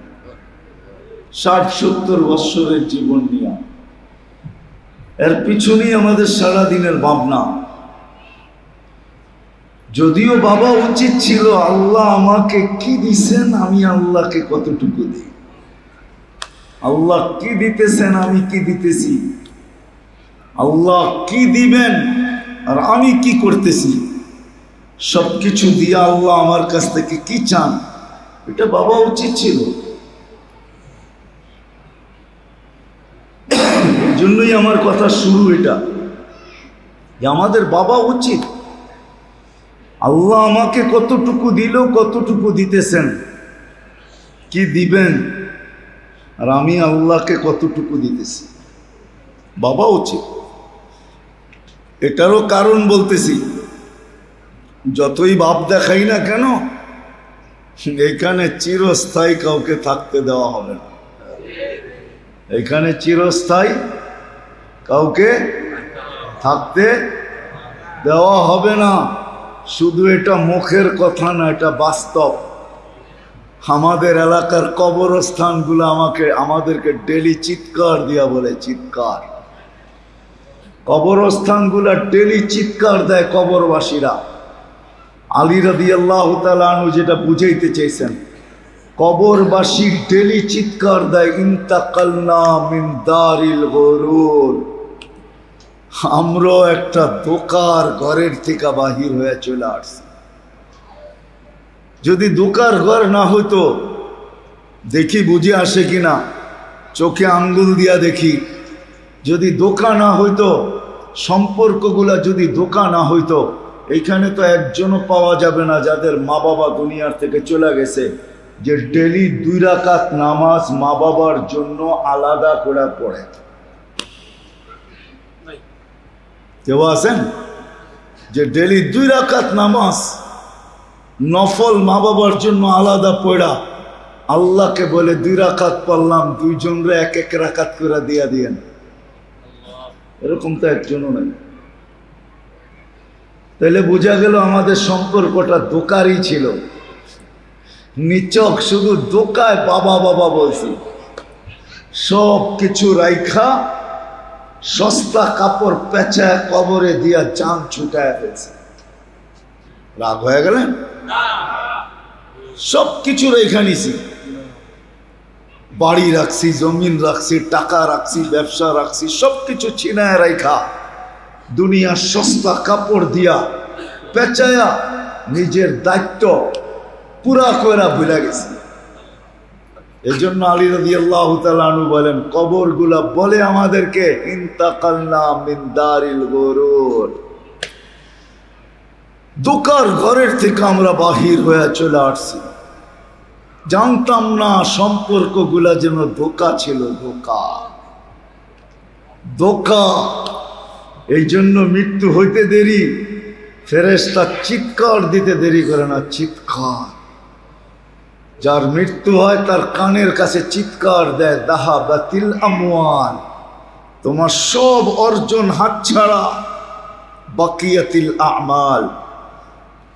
60-70 বৎসরের জীবন নিয়ে। এর পিছনেই আমাদের সারাদিনের ভাবনা। যদিও বাবা উচিত ছিল আল্লাহ আমাকে কি দিছেন, আমি আল্লাহকে কতটুকু দিই, আল্লাহ কি দিতেছেন, আমি কি দিতেছি, আল্লাহ কি দিবেন আর আমি কি করতেছি, সবকিছু দিয়ে আল্লাহ আমার কাছ থেকে কি চান, এটা বাবা উচিত ছিল। এই জন্যই আমার কথা শুরু এটা, যে আমাদের বাবা উচিত আল্লাহ আমাকে কতটুকু দিল, কতটুকু দিতেছেন, কি দিবেন আর আমি আল্লাহকে কতটুকু দিতেছি, বাবা উচিত। এটারও কারণ বলতেছি, যতই ভাব দেখাই না কেন এখানে চিরস্থায়ী কাউকে থাকতে দেওয়া হবে না, এখানে চিরস্থায়ী কাউকে থাকতে দেওয়া হবে না। শুধু এটা মুখের কথা না, এটা বাস্তব। আমাদের এলাকার কবরস্থানগুলো আমাদেরকে ডেলি চিৎকার দিয়া বলে, চিৎকার। কবরস্থানগুলো ডেলি চিৎকার দেয় কবরবাসীরা। আলী রাদিয়াল্লাহু তাআলা আনহু যেটা বুঝাইতে চাইছেন, কবরবাসী ডেলি চিৎকার দেয়, ইন্তাকালনা মিন দারিল গুরুর, আমরাও একটা দোকার ঘরের থেকে বাহির হয়ে চলে আসছি। যদি দোকার ঘর না হতো, দেখি বুঝে আসে কিনা, চোখে আঙ্গুল দিয়া দেখি। যদি দোকা না হইতো, সম্পর্কগুলা যদি দোকা না হইতো, এইখানে তো একজনও পাওয়া যাবে না যাদের মা বাবা দুনিয়ার থেকে চলে গেছে, যে ডেলি 2 রাকাত নামাজ মা বাবার জন্য আলাদা করে পড়ে। কেউ আছেন যে ডেলি 2 রাকাত নামাজ নফল মা বাবার জন্য আলাদা পড়া, আল্লাহকে বলে 2 রাকাত পড়লাম, 2 জনরে 1-1 রাকাত করে দিয়া দিয়েন? এরকম তো একজনও নাই। তাহলে বোঝা গেল আমাদের সম্পর্কটা দোকারই ছিল, নিচক শুধু দোকায় বাবা বাবা বলছি। সব কিছু রাইখা সস্তা কাপড় পেঁচায় কবরে দিয়া জান ছুটায় ফেলছে। রাগ হয়ে গেলেন? সব কিছু রেখা নিছি, বাড়ি রাখছি, জমিন রাখছি, টাকা রাখছি, ব্যবসা রাখছি, সবকিছু ছিনায় রাইখা দুনিয়ার সস্তা কাপড় দিয়া পেঁচায়া নিজের দায়িত্ব পুরা কইরা ভুলে গেছি। এই জন্য আলী রাদিয়াল্লাহু তাআলা আনহু বলেন, কবরগুলা বলে আমাদেরকে, ইন্তাকালনা মিন দারিল গুরুর, দোকার ঘরের থেকে আমরা বাহির হয়ে চলে আসছি। জানতাম না সম্পর্কগুলা যেন ধোকা ছিল, ধোকা ধোকা। এই জন্য মৃত্যু হইতে দেরি, ফেরেশতা চিৎকার দিতে দেরি করে না, চিৎকার। যার মৃত্যু হয় তার কানের কাছে চিৎকার দেয়, দাহাবাতিল আমওয়াল, তোমার সব অর্জন হাতছাড়া, বাকিয়াতিল আমাল,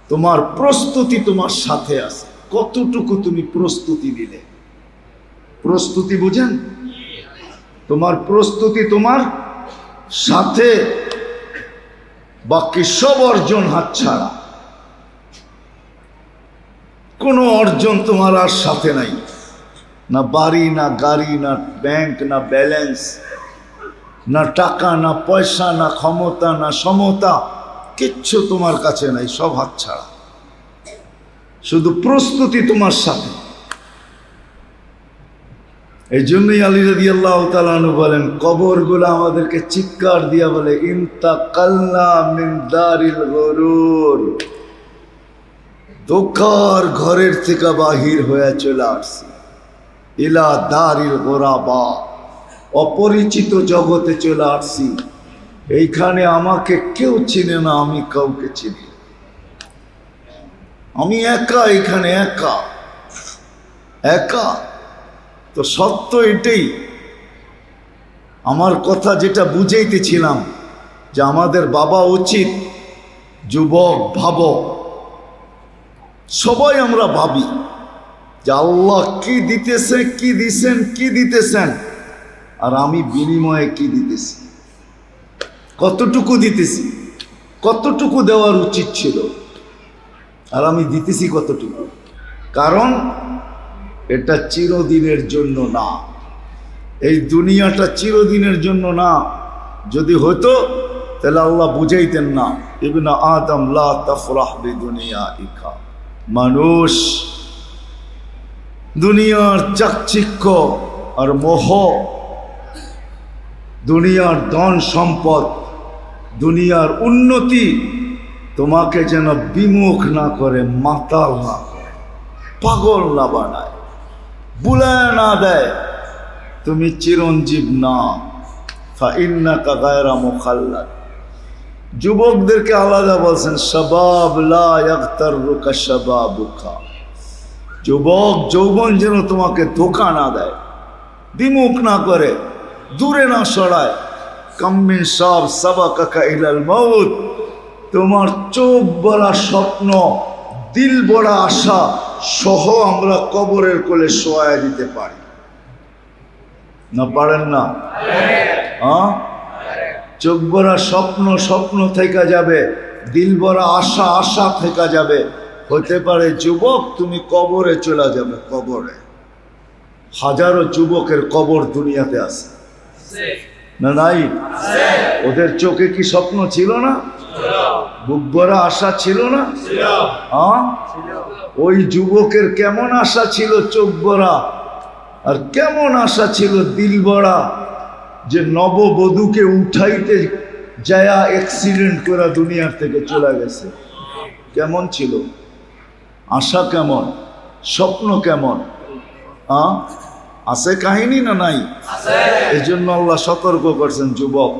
তোমার প্রস্তুতি তোমার সাথে আছে। কতটুকু তুমি প্রস্তুতি নিলে? প্রস্তুতি বুঝেন? তোমার প্রস্তুতি তোমার সাথে, বাকি সব অর্জন হাতছাড়া। কোনো অর্জন তোমার আর সাথে নাই, না বাড়ি, না গাড়ি, না ব্যাংক, না ব্যালেন্স, না টাকা, না পয়সা, না ক্ষমতা, না সমতা, কিচ্ছু তোমার কাছে নাই, সব হাতছাড়া। শুধু প্রস্তুতি তোমার সাথে। এই জন্যই আলী রাদিয়াল্লাহু তাআলা আনহু বলেন, কবরগুলো আমাদেরকে চিৎকার দিয়া বলে, ইন্তাকালনা মিন দারিল গুরুর, ধোঁকার ঘরের থেকে বাহির হয়ে চলে আসছি, ইলা দারিল গুরাবা, অপরিচিত জগতে চলে আসছি। এইখানে আমাকে কেউ চিনে না, আমি কাউকে চিনি, আমি একা, এখানে একা একা। তো সত্য এটাই। আমার কথা যেটা বুঝাইতেছিলাম, যে আমাদের বাবা উচিত, যুবক ভাবো, সবাই আমরা ভাবি যে আল্লাহ কি দিতেছে, কি দিছেন, কি দিতেছেন, আর আমি বিনিময়ে কি দিতেছি, কতটুকু দিতেছি, কতটুকু দেওয়ার উচিত ছিল, আর আমি দিতেছি কতটুকু। কারণ এটা চিরদিনের জন্য না, এই দুনিয়াটা চিরদিনের জন্য না। যদি হতো তাহলে আল্লাহ বুঝাইতেন না, ইবনে আদম লা তাফরাহ বিদুনিয়াইকা, মানুষ দুনিয়ার চাকচিক্য আর মোহ, দুনিয়ার ধন সম্পদ, দুনিয়ার উন্নতি তোমাকে যেন বিমুখ না করে, মাতাল না করে, পাগল না বানায়, বুলায় না দেয় তুমি চিরঞ্জীব না। ফাইন্নাকা গায়রা মুখাল্লাদ। যুবকদেরকে আলাদা বলছেন, শাবাব লা ইয়াগতাররুকা শাবাবুকা, যুবক যৌবন যেন তোমাকে ধোঁকা না দেয়, বিমুখ না করে, দূরে না সরায়। কাম মিন শাব সাবাকাকা ইলাল মাউত, তোমার চোখ ভরা স্বপ্ন, দিল ভরা আশা সহ আমরা কবরের কোলে শোয়ায় দিতে পারি না? পারেন না? হ্যাঁ, চোখ ভরা স্বপ্ন, স্বপ্ন থেকে যাবে, দিল ভরা আশা, আশা থেকে যাবে। হতে পারে যুবক তুমি কবরে চলে যাবে, কবরে। হাজারো যুবকের কবর দুনিয়াতে আছে না? নাই? ওদের চোখে কি স্বপ্ন ছিল না? বুক ভরা আশা ছিল না? হ্যাঁ, ওই যুবকের কেমন আশা ছিল চোখ ভরা, আর কেমন আশা ছিল দিল ভরা, যে নববধূকে উঠাইতে যায়া অ্যাক্সিডেন্ট করে দুনিয়ার থেকে চলে গেছে। কেমন ছিল আশা, কেমন স্বপ্ন, কেমন আছে কাহিনী না নাই? এই জন্য আল্লাহ সতর্ক করছেন, যুবক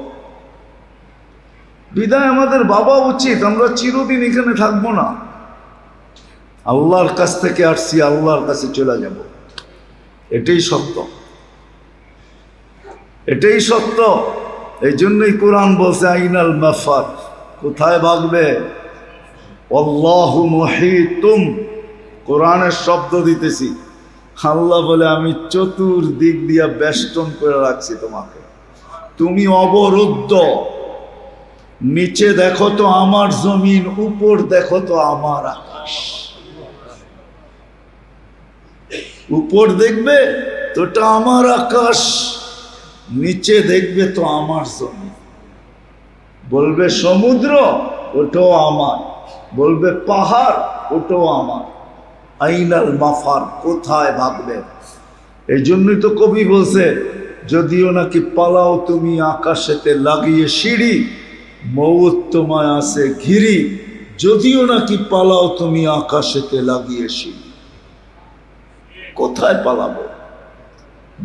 বিদায় আমাদের বাবা উচিত, আমরা চিরদিন এখানে থাকবো না, আল্লাহর কাছ থেকে আসছি, আল্লাহর কাছে চলে যাব। এটাই সত্য, এটাই সত্য। এই জন্যই কোরআন বলছে, আইনাল মাফার, কোথায় ভাগবে? আল্লাহু মুহিতুম, কোরআনের শব্দ দিতেছি। আল্লাহ বলে, আমি চতুর্দিক দিয়া বেষ্টন করে রাখছি তোমাকে, তুমি অবরুদ্ধ। নিচে দেখো তো আমার জমিন, উপর দেখো তো আমার আকাশ। উপর দেখবে তোটা আমার আকাশ, নিচে দেখবে তো আমার জমিন। বলবে সমুদ্র, ওটাও আমার। বলবে পাহাড়, ওটাও আমার। আইনাল মাফার, কোথায় ভাগবে? এই জন্যই তো কবি বলছে, যদিও নাকি পালাও তুমি আকাশেতে লাগিয়ে সিঁড়ি, মৌত তোমায় আছে ঘিরি। যদিও নাকি পালাও তুমি আকাশেতে লাগিয়ে সিঁড়ি, কোথায় পালাবো?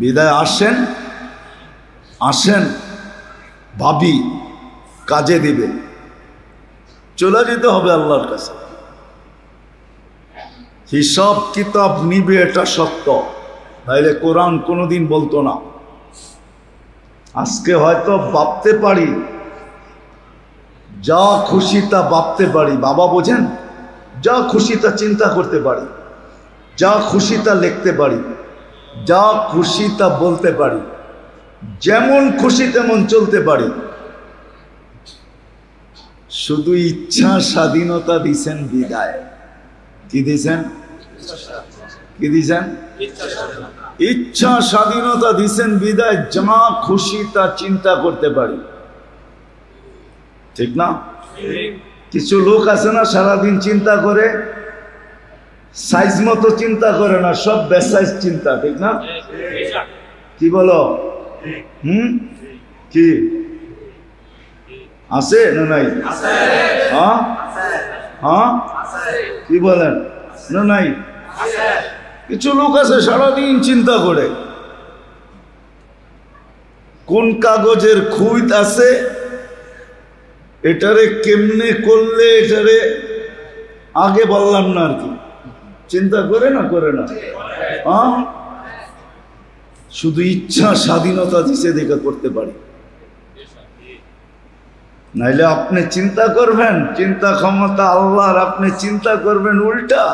বিদায় আসেন, আসেন, ভাবি কাজে দিবে, চলে যেতে হবে আল্লাহর কাছে। হিসাব কিতাব নিবে, এটা সত্য, তাইলে কোরআন কোনোদিন বলতো না। আজকে হয়তো ভাবতে পারি, যা খুশি তা ভাবতে পারি, বাবা বোঝেন, যা খুশি তা চিন্তা করতে পারি, যা খুশি তা লিখতে পারি, যা খুশি তা বলতে পারি, যেমন খুশি তেমন চলতে পারি। শুধু ইচ্ছা স্বাধীনতা দিছেন বিদায়। কি দিছেন? কি দিছেন? ইচ্ছা স্বাধীনতা দিছেন বিদায়, যা খুশি তা চিন্তা করতে পারি। ঠিক না? কিছু লোক আছে না সারাদিন চিন্তা করে, সাইজ মতো চিন্তা করে না, সব বেসাইজ চিন্তা, ঠিক না? কি বলো? কি আছে না নাই? হ্যাঁ হ্যাঁ, কি বলেন? না নাই? কিছু লোক আছে সারাদিন চিন্তা করে কোন কাগজের খুঁত আছে, এটারে কেমনে করলে এটারে আগে বললাম না আর কি, চিন্তা করে না? করে না? হ্যাঁ, শুধু ইচ্ছা স্বাধীনতা দিছে দেখে করতে পারি, নাইলে আপনি চিন্তা করবেন, চিন্তা ক্ষমতা আল্লাহর, আপনি চিন্তা করবেন উল্টা।